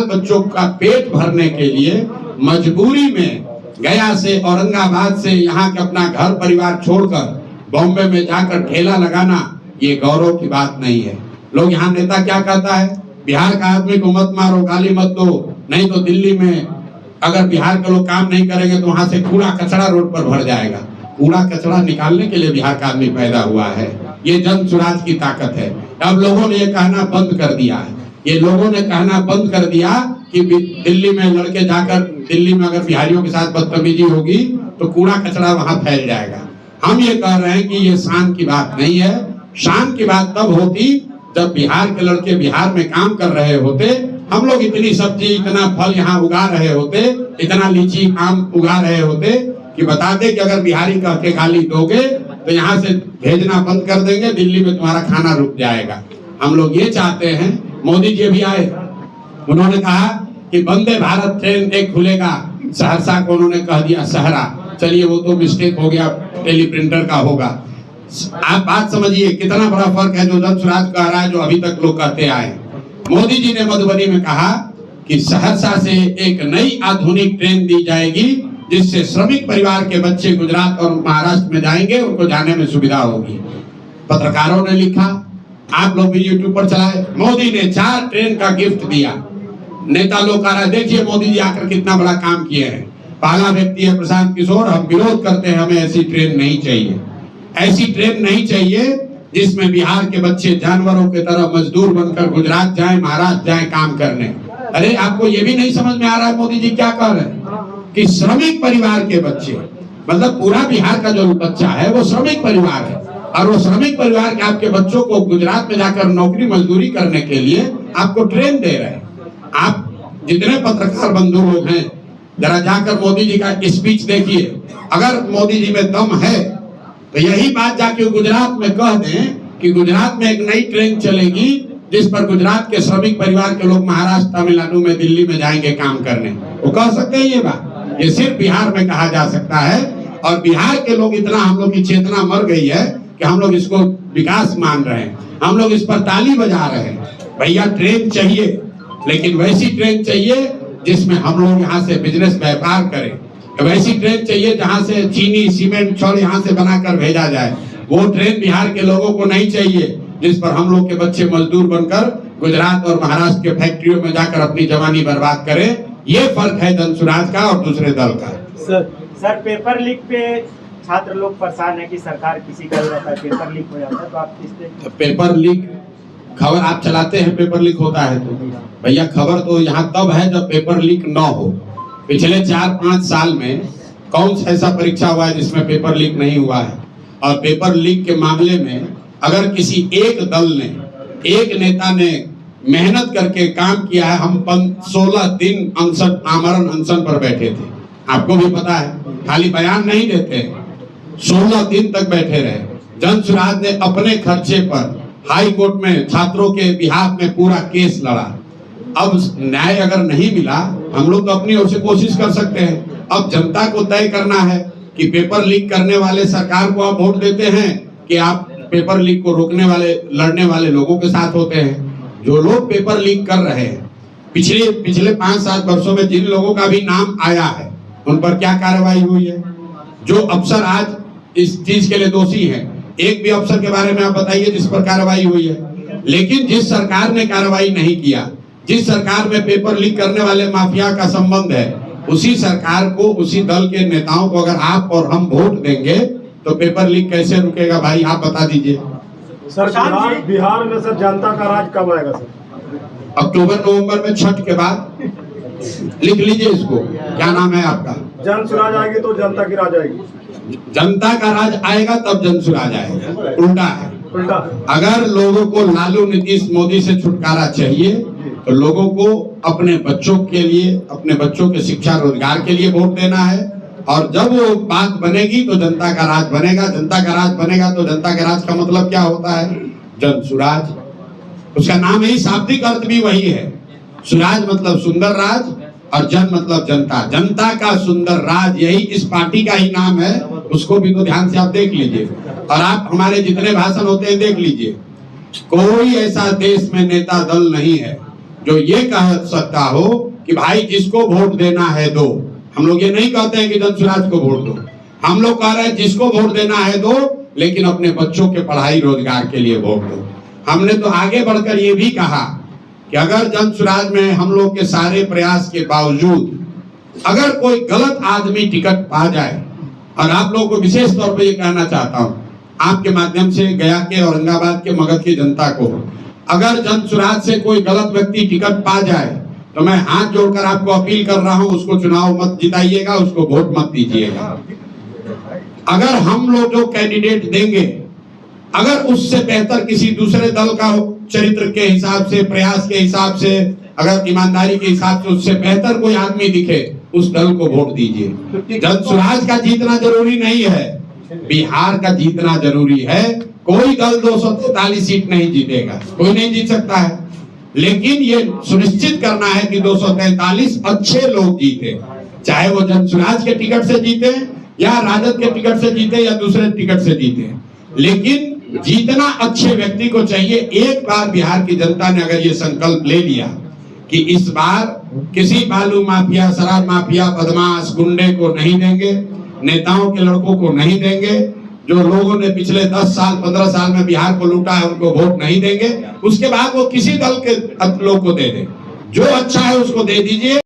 बच्चों का पेट भरने के लिए मजबूरी में गया से, औरंगाबाद से यहाँ के अपना घर परिवार छोड़कर बॉम्बे में जाकर ठेला लगाना, ये गौरव की बात नहीं है। लोग यहाँ नेता क्या कहता है, बिहार का आदमी को मत मारो, गाली मत दो, नहीं तो दिल्ली में अगर बिहार के लोग काम नहीं करेंगे तो वहां से कूड़ा कचरा रोड पर भर जाएगा। कूड़ा कचरा निकालने के लिए बिहार का आदमी पैदा हुआ है। ये जन स्वराज की ताकत है। अब लोगों ने ये कहना बंद कर दिया है। ये लोगों ने कहना बंद कर दिया कि दिल्ली में लड़के जाकर, दिल्ली में अगर बिहारियों के साथ बदतमीजी होगी तो कूड़ा कचरा वहां फैल जाएगा। हम ये कह रहे हैं कि ये शान की बात नहीं है। शान की बात तब होती जब बिहार के लड़के बिहार में काम कर रहे होते, हम लोग इतनी सब्जी, इतना फल यहाँ उगा रहे होते, इतना लीची आम उगा रहे होते कि बताते कि अगर बिहारी कह के गाली दोगे तो यहाँ से भेजना बंद कर देंगे, दिल्ली में तुम्हारा खाना रुक जाएगा। हम लोग ये चाहते हैं। मोदी जी भी आए, उन्होंने कहा कि वंदे भारत ट्रेन एक खुलेगा, सहरसा को उन्होंने कह दिया सहरा। चलिए वो तो मिस्टेक हो गया, टेलीप्रिंटर का होगा। आप बात समझिए कितना बड़ा फर्क है जो जन स्वराज कह रहा है, जो अभी तक लोग कहते आए। मोदी जी ने मधुबनी में कहा कि सहरसा से एक नई आधुनिक ट्रेन दी जाएगी जिससे श्रमिक परिवार के बच्चे गुजरात और महाराष्ट्र में जाएंगे, उनको जाने में सुविधा होगी। पत्रकारों ने लिखा, आप लोग भी यूट्यूब पर चलाए, मोदी ने 4 ट्रेन का गिफ्ट दिया। नेता लोग कह रहे, देखिए मोदी जी आकर कितना बड़ा काम किए हैं। पहला व्यक्ति है प्रशांत किशोर, हम विरोध करते हैं, हमें ऐसी ट्रेन नहीं चाहिए। ऐसी ट्रेन नहीं चाहिए जिसमें बिहार के बच्चे जानवरों की तरह मजदूर बनकर गुजरात जाएं, महाराष्ट्र जाएं काम करने। अरे आपको ये भी नहीं समझ में आ रहा है मोदी जी क्या कह रहे हैं कि श्रमिक परिवार के बच्चे, मतलब पूरा बिहार का जो बच्चा है वो श्रमिक परिवार है, और वो श्रमिक परिवार के आपके बच्चों को गुजरात में जाकर नौकरी मजदूरी करने के लिए आपको ट्रेन दे रहे हैं। आप जितने पत्रकार बंधु लोग हैं, जरा जाकर मोदी जी का स्पीच देखिए। अगर मोदी जी में दम है तो यही बात जाके गुजरात में कह दें कि गुजरात में एक नई ट्रेन चलेगी जिस पर गुजरात के श्रमिक परिवार के लोग महाराष्ट्र, तमिलनाडु में, दिल्ली में जाएंगे काम करने। वो कह सकते हैं ये बात? ये सिर्फ बिहार में कहा जा सकता है। और बिहार के लोग इतना, हम लोग की चेतना मर गई है कि हम लोग इसको विकास मान रहे हैं, हम लोग इस पर ताली बजा रहे हैं। भैया ट्रेन चाहिए, लेकिन वैसी ट्रेन चाहिए जिसमें हम लोग यहाँ से बिजनेस व्यापार करें। वैसी ट्रेन चाहिए जहाँ से चीनी, सीमेंट, छड़ यहाँ से बनाकर भेजा जाए। वो ट्रेन बिहार के लोगों को नहीं चाहिए जिस पर हम लोग के बच्चे मजदूर बनकर गुजरात और महाराष्ट्र के फैक्ट्रियों में जाकर अपनी जवानी बर्बाद करें। ये फर्क है जन स्वराज का और दूसरे दल का। सर पेपर लीक पे छात्र लोग परेशान है कि सरकार किसी का रहता है, पेपर लीक हो जाता है, तो आप किस पे? पेपर लीक खबर आप चलाते हैं, पेपर लीक होता है तो भैया खबर तो यहाँ तब है जब पेपर लीक न हो। पिछले 4-5 साल में कौन सा ऐसा परीक्षा हुआ है जिसमें पेपर लीक नहीं हुआ है? और पेपर लीक के मामले में अगर किसी एक दल ने, एक नेता ने मेहनत करके काम किया है, हम 16 दिन आमरण अनशन पर बैठे थे, आपको भी पता है, खाली बयान नहीं देते, 16 दिन तक बैठे रहे। जन स्वराज ने अपने खर्चे पर हाई कोर्ट में छात्रों के बिहाफ में पूरा केस लड़ा। अब न्याय अगर नहीं मिला, हम लोग तो अपनी ओर से कोशिश कर सकते हैं। अब जनता को तय करना है कि पेपर लीक करने वाले सरकार को आप वोट देते हैं कि आप पेपर लीक को रोकने वाले, लड़ने वाले लोगों के साथ होते हैं। जो लोग पेपर लीक कर रहे हैं, पिछले 5-7 वर्षों में जिन लोगों का भी नाम आया है, उन पर क्या कार्रवाई हुई है? जो अफसर आज इस चीज के लिए दोषी है, एक भी अफसर के बारे में आप बताइए जिस पर कार्रवाई हुई है। लेकिन जिस सरकार ने कार्रवाई नहीं किया, जिस सरकार में पेपर लीक करने वाले माफिया का संबंध है, उसी सरकार को, उसी दल के नेताओं को अगर आप और हम वोट देंगे तो पेपर लीक कैसे रुकेगा भाई, आप बता दीजिए। सर बिहार में सर जनता का राज कब आएगा सर? अक्टूबर-नवंबर में, छठ के बाद। लिख लीजिए इसको, क्या नाम है आपका? जन स्वराज आएगी तो जनता की राज आएगी। जनता का राज आएगा तब जन स्वराज आएगा। उल्टा है। उल्टा। अगर लोगों को लालू, नीतीश, मोदी से छुटकारा चाहिए तो लोगों को अपने बच्चों के लिए, अपने बच्चों के शिक्षा रोजगार के लिए वोट देना है। और जब वो बात बनेगी तो जनता का राज बनेगा। जनता का राज बनेगा तो जनता के राज का मतलब क्या होता है? जन स्वराज। उसका नाम ही, शाब्दिक अर्थ भी वही है। स्वराज मतलब सुंदर राज और जन मतलब जनता। जनता का सुंदर राज, यही इस पार्टी का ही नाम है। उसको भी तो ध्यान से आप देख लीजिए। और आप हमारे जितने भाषण होते हैं देख लीजिए, कोई ऐसा देश में नेता दल नहीं है जो ये कह सकता हो कि भाई जिसको वोट देना है दो। हम लोग ये नहीं कहते हैं कि जनसुराज को वोट दो, हम लोग कह रहे हैं जिसको वोट देना है दो, लेकिन अपने बच्चों के पढ़ाई रोजगार के लिए वोट दो। हमने तो आगे बढ़कर ये भी कहा कि अगर जनसुराज में हम लोग के सारे प्रयास के बावजूद अगर कोई गलत आदमी टिकट पा जाए, और आप लोगों को विशेष तौर पे ये कहना चाहता हूं आपके माध्यम से गया के औरंगाबाद के मगध की जनता को, अगर जनसुराज से कोई गलत व्यक्ति टिकट पा जाए तो मैं हाथ जोड़कर आपको अपील कर रहा हूं, उसको चुनाव मत जिताइएगा, उसको वोट मत दीजिएगा। अगर हम लोग जो कैंडिडेट देंगे अगर उससे बेहतर किसी दूसरे दल का चरित्र के हिसाब से, प्रयास के हिसाब से, अगर ईमानदारी के हिसाब से उससे बेहतर कोई आदमी दिखे, उस दल को वोट दीजिए। जनसुराज का जीतना जरूरी नहीं है, बिहार का जीतना जरूरी है। कोई दल 243 सीट नहीं जीतेगा, कोई नहीं जीत सकता है, लेकिन ये सुनिश्चित करना है कि 243 अच्छे लोग जीते, चाहे वो जनसुराज के टिकट से जीते या राजद के टिकट से जीते या दूसरे टिकट से जीते, लेकिन जीतना अच्छे व्यक्ति को चाहिए। एक बार बिहार की जनता ने अगर ये संकल्प ले लिया कि इस बार किसी बालू माफिया, शराब माफिया, बदमाश, गुंडे को नहीं देंगे, नेताओं के लड़कों को नहीं देंगे, जो लोगों ने पिछले 10 साल 15 साल में बिहार को लूटा है उनको वोट नहीं देंगे, उसके बाद वो किसी दल के लोग को दे दे, जो अच्छा है उसको दे दीजिए।